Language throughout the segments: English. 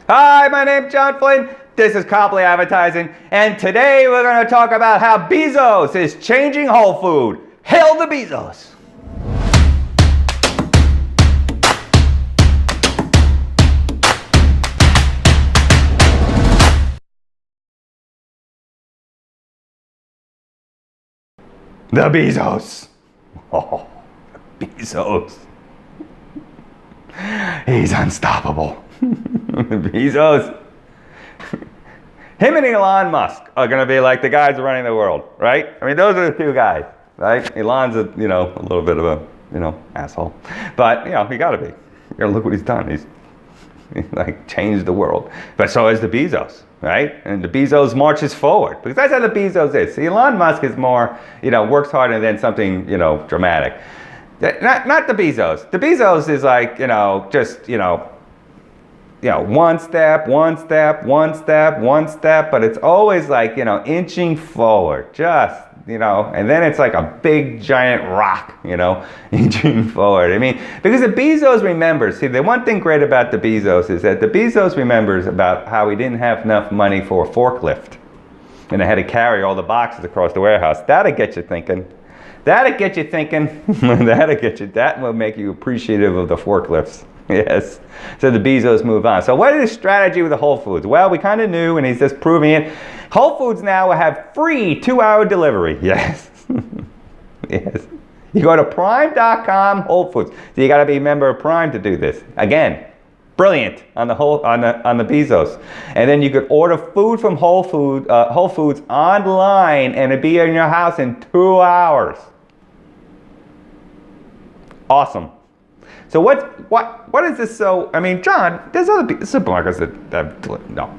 Hi, my name's John Flynn. This is Copley Advertising, and today we're going to talk about how Bezos is changing Whole Food. Hail the Bezos! The Bezos. Oh, Bezos. He's unstoppable. Bezos. Him and Elon Musk are going to be like the guys running the world, right? I mean, those are the two guys, right? Elon's a little bit of a, asshole. But, he got to be. Look what he's done. He's like changed the world. But so is the Bezos, right? And the Bezos marches forward because that's how the Bezos is. See, Elon Musk is more, works harder than something, dramatic. Not the Bezos. The Bezos is like, just, one step, but it's always like, inching forward, just, and then it's like a big giant rock, inching forward. I mean, because the Bezos remembers, see, the one thing great about the Bezos is that the Bezos remembers about how he didn't have enough money for a forklift and they had to carry all the boxes across the warehouse. That'll get you thinking. That will make you appreciative of the forklifts. Yes. So the Bezos move on. So what is his strategy with the Whole Foods? Well, we kind of knew, and he's just proving it. Whole Foods now will have free 2-hour delivery. Yes. Yes. You go to prime.com, Whole Foods. So you got to be a member of Prime to do this. Again, brilliant on the Bezos. And then you could order food from Whole Foods online, and it'd be in your house in 2 hours. Awesome. So what is this? So I mean, John, there's other supermarkets that no.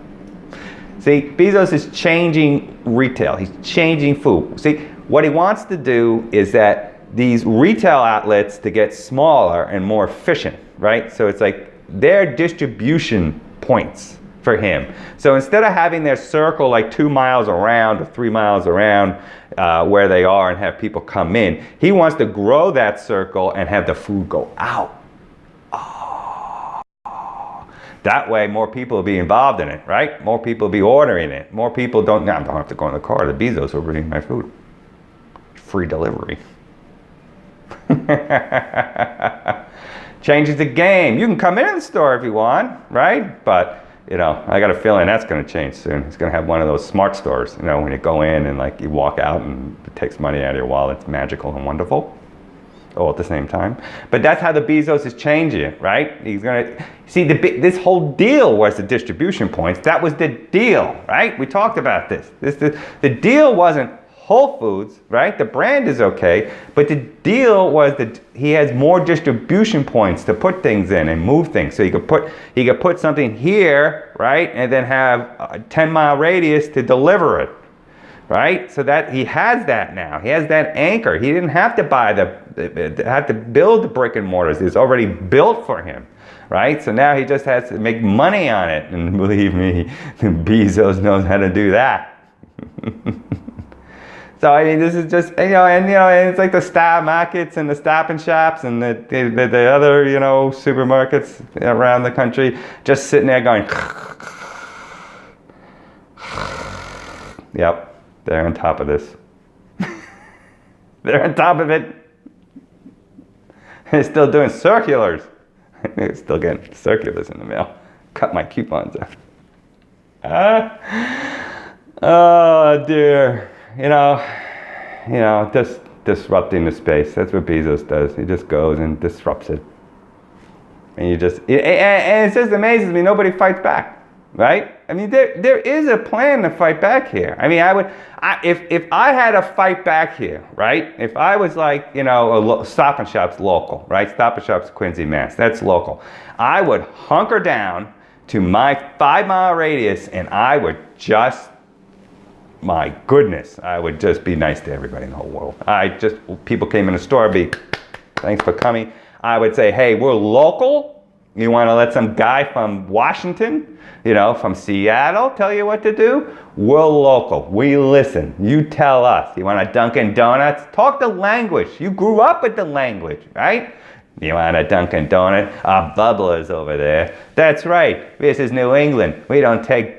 See, Bezos is changing retail. He's changing food. See, what he wants to do is that these retail outlets to get smaller and more efficient, right? So it's like their distribution points for him. So instead of having their circle like 2 miles around or 3 miles around where they are and have people come in, he wants to grow that circle and have the food go out. That way, more people will be involved in it, right? More people will be ordering it. More people don't have to go in the car. The Bezos will bring my food. Free delivery. Changes the game. You can come in the store if you want, right? But, I got a feeling that's going to change soon. It's going to have one of those smart stores, when you go in and like you walk out and it takes money out of your wallet. It's magical and wonderful. All at the same time. But that's how the Bezos is changing it, right? He's going to see this whole deal was the distribution points. That was the deal, right? We talked about this. The deal wasn't Whole Foods, right? The brand is okay, but the deal was that he has more distribution points to put things in and move things. So he could put something here, right, and then have a 10-mile radius to deliver it. Right? So that he has that now. He has that anchor. He didn't have to have to build the brick and mortars. It's already built for him. Right? So now he just has to make money on it. And believe me, Bezos knows how to do that. So I mean, this is just, and it's like the Star Markets and the Stop and Shops and the other, supermarkets around the country just sitting there going, yep. They're on top of this. They're on top of it. They're still doing circulars. They're still getting circulars in the mail. Cut my coupons off. Oh dear. Just disrupting the space. That's what Bezos does. He just goes and disrupts it. And and it just amazes me. Nobody fights back. Right? I mean, there is a plan to fight back here. I mean, if I had to fight back here, right? If I was like, Stop and Shop's local, right? Stop and Shop's Quincy, Mass. That's local. I would hunker down to my 5-mile radius and I would just, my goodness, I would just be nice to everybody in the whole world. People came in the store, I'd be, thanks for coming. I would say, hey, we're local. You want to let some guy from Washington, from Seattle tell you what to do? We're local. We listen. You tell us. You want a Dunkin' Donuts? Talk the language. You grew up with the language, right? You want a Dunkin' Donut? Our Bubblers over there. That's right. This is New England. We don't take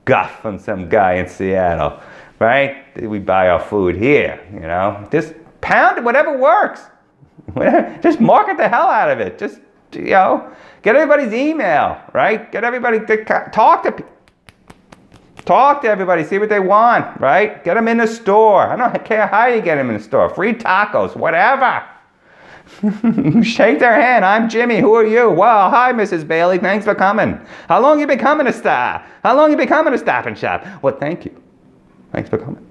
guff from some guy in Seattle, right? We buy our food here, you know? Just pound it, whatever works. Just market the hell out of it. Just, you know, get everybody's email, right? Get everybody to talk to everybody, see what they want, right? Get them in the store. I don't care how you get them in the store. Free tacos, whatever. Shake their hand. I'm Jimmy. Who are you? Well, hi, Mrs. Bailey. Thanks for coming. How long you been coming to Star? How long you been coming to Stop and Shop? Well, thank you. Thanks for coming.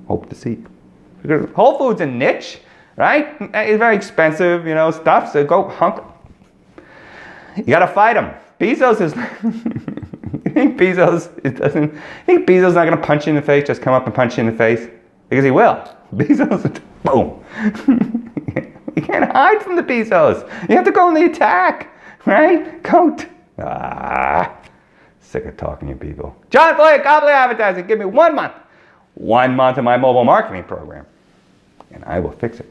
Hope to see you. Whole Foods a niche, right? It's very expensive, you know, stuff. So go hunk. You gotta fight them. Bezos is. You think Bezos is not gonna punch you in the face? Just come up and punch you in the face because he will. Bezos, boom. You can't hide from the Bezos. You have to go on the attack, right? Sick of talking to you people. John Flake, Copley Advertising, give me 1 month. 1 month of my mobile marketing program, and I will fix it.